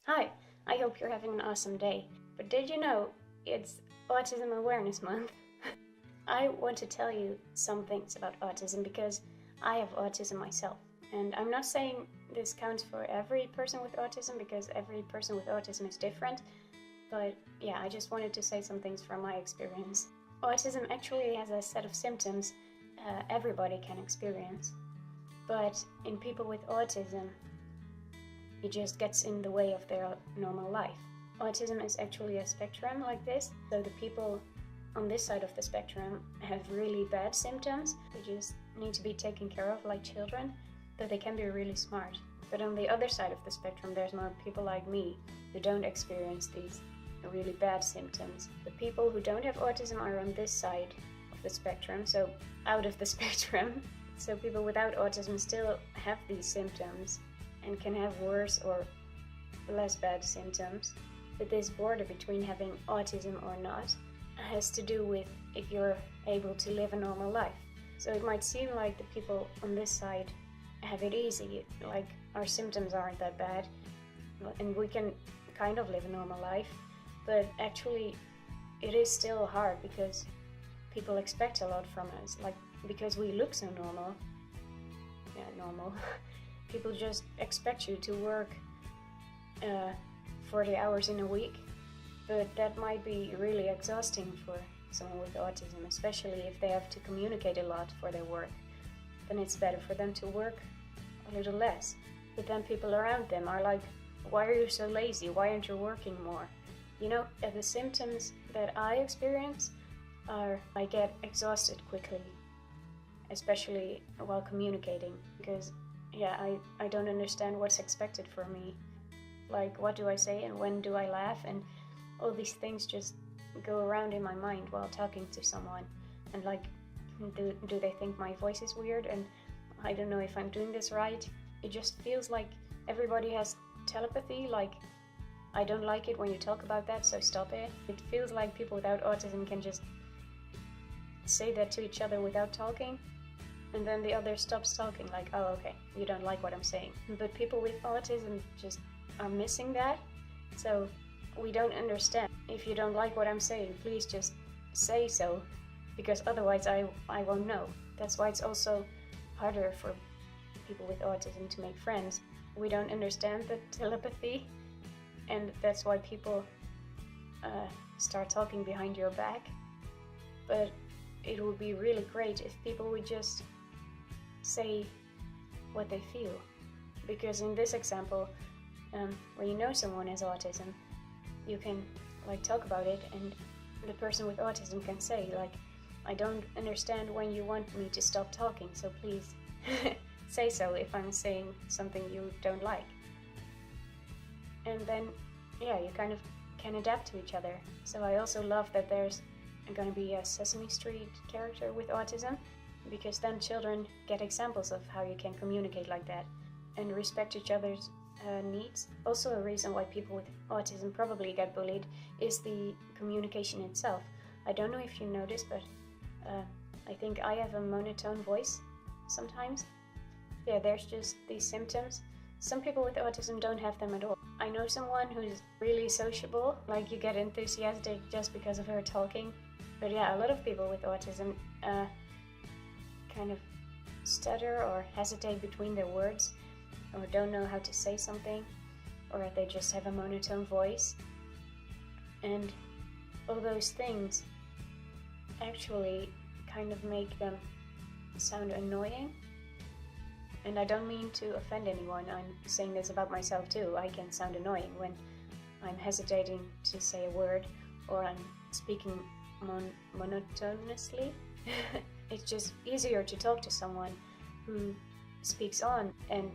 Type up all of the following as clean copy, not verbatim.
Hi, I hope you're having an awesome day. But did you know it's Autism Awareness Month? I want to tell you some things about autism because I have autism myself. And I'm not saying this counts for every person with autism because every person with autism is different. But yeah, I just wanted to say some things from my experience. Autism actually has a set of symptoms everybody can experience. But in people with autism, it just gets in the way of their normal life. Autism is actually a spectrum like this, so the people on this side of the spectrum have really bad symptoms. They just need to be taken care of like children, but they can be really smart. But on the other side of the spectrum, there's more people like me who don't experience these really bad symptoms. The people who don't have autism are on this side of the spectrum, so out of the spectrum. So people without autism still have these symptoms and can have worse or less bad symptoms. But this border between having autism or not has to do with if you're able to live a normal life. So it might seem like the people on this side have it easy, like our symptoms aren't that bad and we can kind of live a normal life, but actually it is still hard because people expect a lot from us, like because we look so normal. People just expect you to work 40 hours in a week, but that might be really exhausting for someone with autism, especially if they have to communicate a lot for their work. Then it's better for them to work a little less. But then people around them are like, why are you so lazy? Why aren't you working more? You know, the symptoms that I experience are I get exhausted quickly, especially while communicating, because I don't understand what's expected from me. Like, what do I say and when do I laugh? And all these things just go around in my mind while talking to someone. And like, do they think my voice is weird? And I don't know if I'm doing this right. It just feels like everybody has telepathy, like, I don't like it when you talk about that, so stop it. It feels like people without autism can just say that to each other without talking. And then the other stops talking, like, oh, okay, you don't like what I'm saying. But people with autism just are missing that, so we don't understand. If you don't like what I'm saying, please just say so, because otherwise I won't know. That's why it's also harder for people with autism to make friends. We don't understand the telepathy, and that's why people start talking behind your back. But it would be really great if people would just say what they feel, because in this example, when you know someone has autism, you can like talk about it, and the person with autism can say like, I don't understand when you want me to stop talking, so please say so if I'm saying something you don't like. And then you kind of can adapt to each other. So I also love that there's going to be a Sesame Street character with autism, because then children get examples of how you can communicate like that and respect each other's needs. Also, a reason why people with autism probably get bullied is the communication itself. I don't know if you noticed, but I think I have a monotone voice sometimes. Yeah, there's just these symptoms. Some people with autism don't have them at all. I know someone who's really sociable, like you get enthusiastic just because of her talking. But yeah, a lot of people with autism kind of stutter or hesitate between their words, or don't know how to say something, or they just have a monotone voice. And all those things actually kind of make them sound annoying. And I don't mean to offend anyone, I'm saying this about myself too. I can sound annoying when I'm hesitating to say a word, or I'm speaking monotonously. It's just easier to talk to someone who speaks on and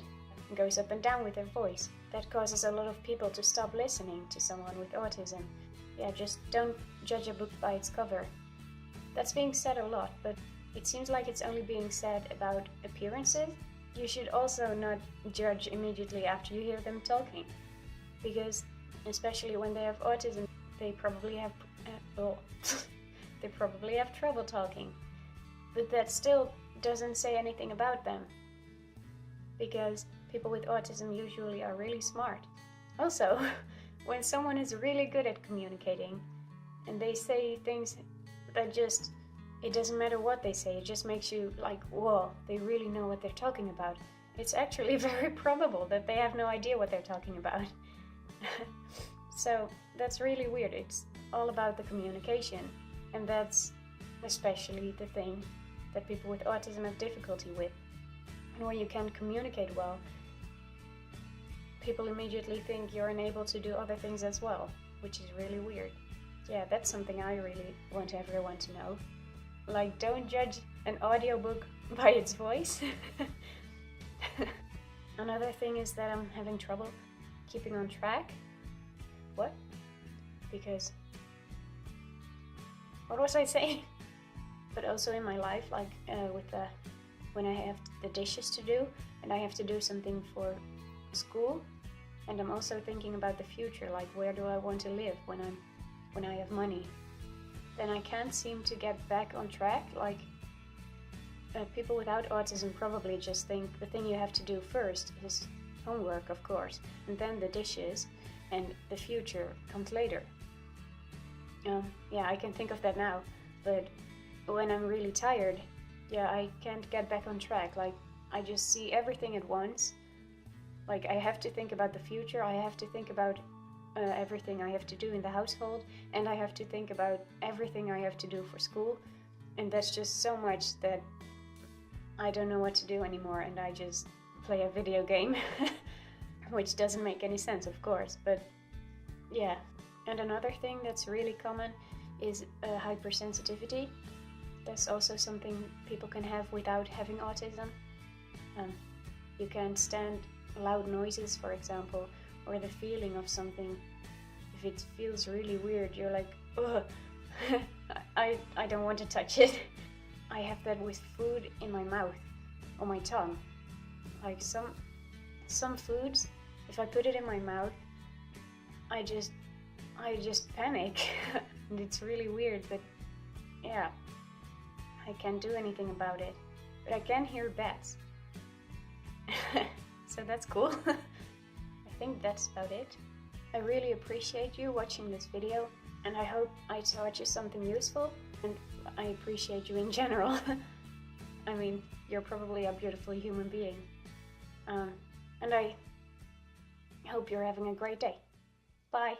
goes up and down with their voice. That causes a lot of people to stop listening to someone with autism. Yeah, just don't judge a book by its cover. That's being said a lot, but it seems like it's only being said about appearances. You should also not judge immediately after you hear them talking, because especially when they have autism, they probably have trouble talking. But that still doesn't say anything about them, because people with autism usually are really smart. Also, when someone is really good at communicating and they say things that just, it doesn't matter what they say, it just makes you like, whoa, they really know what they're talking about. It's actually very probable that they have no idea what they're talking about. So that's really weird. It's all about the communication, and that's especially the thing that people with autism have difficulty with. And when you can't communicate well, people immediately think you're unable to do other things as well, which is really weird. Yeah, that's something I really want everyone to know. Like, don't judge an audiobook by its voice. Another thing is that I'm having trouble keeping on track. What? Because, what was I saying? But also in my life, like when I have the dishes to do and I have to do something for school, and I'm also thinking about the future, like where do I want to live when I have money, then I can't seem to get back on track. Like people without autism probably just think the thing you have to do first is homework, of course, and then the dishes, and the future comes later. Yeah, I can think of that now, but when I'm really tired, yeah, I can't get back on track. Like, I just see everything at once. Like, I have to think about the future, I have to think about everything I have to do in the household, and I have to think about everything I have to do for school, and that's just so much that I don't know what to do anymore, and I just play a video game, which doesn't make any sense, of course, but yeah. And another thing that's really common is hypersensitivity. That's also something people can have without having autism. You can't stand loud noises, for example, or the feeling of something. If it feels really weird, you're like, ugh, I don't want to touch it. I have that with food in my mouth or my tongue. Like some foods, if I put it in my mouth, I just panic. And it's really weird, but yeah, I can't do anything about it. But I can hear bats. So that's cool. I think that's about it. I really appreciate you watching this video, and I hope I taught you something useful, and I appreciate you in general. I mean, you're probably a beautiful human being. And I hope you're having a great day. Bye.